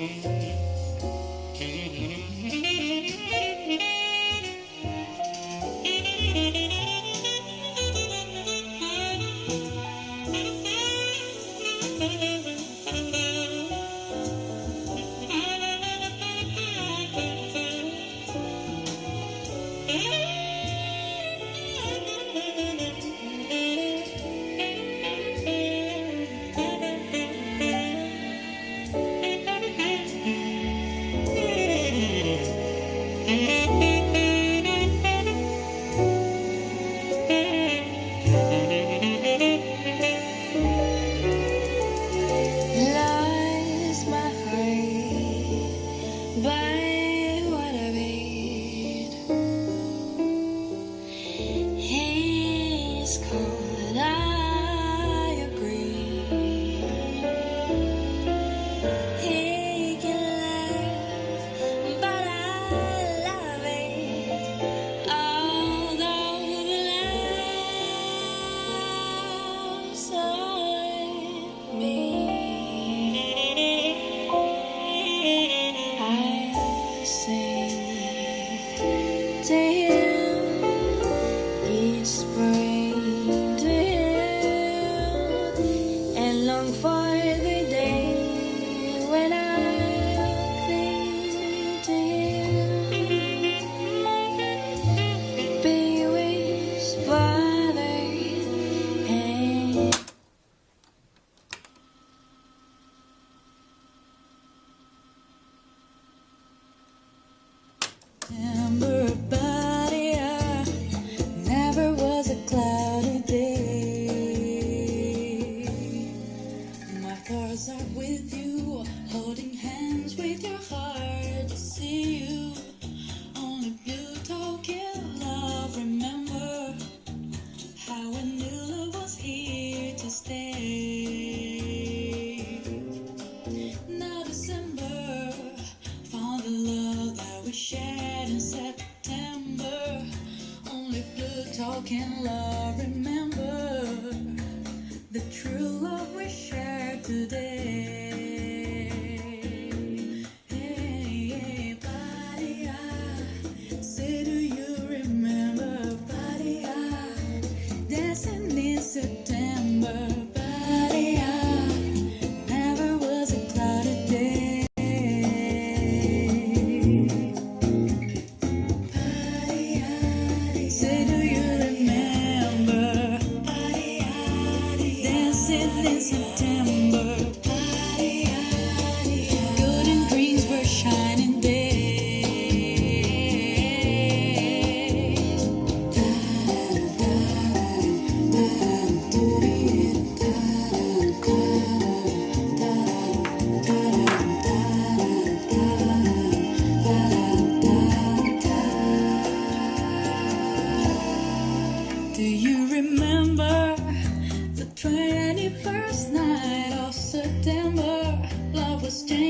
Lost my heart by what I read. He's cold, I agree. He can laugh, but I love it. Although the laughs hurt me. I sing to him each spring, to him, and long for the day when I cling to him. Be whispered and September, buddy, never was a cloudy day. My thoughts are with you, holding hands with your heart to see you. Only blue talking love, remember how we knew love was here to stay. Now December found the love that we shared in September. Only blue talking love, remember the true love we shared today. Hey, buddy, I say, do you remember, buddy, dancing in September, buddy, never was a cloudy day. Buddy, say, do you remember, buddy, dancing in September, buddy, golden greens were shining days. Do you remember the 21st night of September? Love was changing.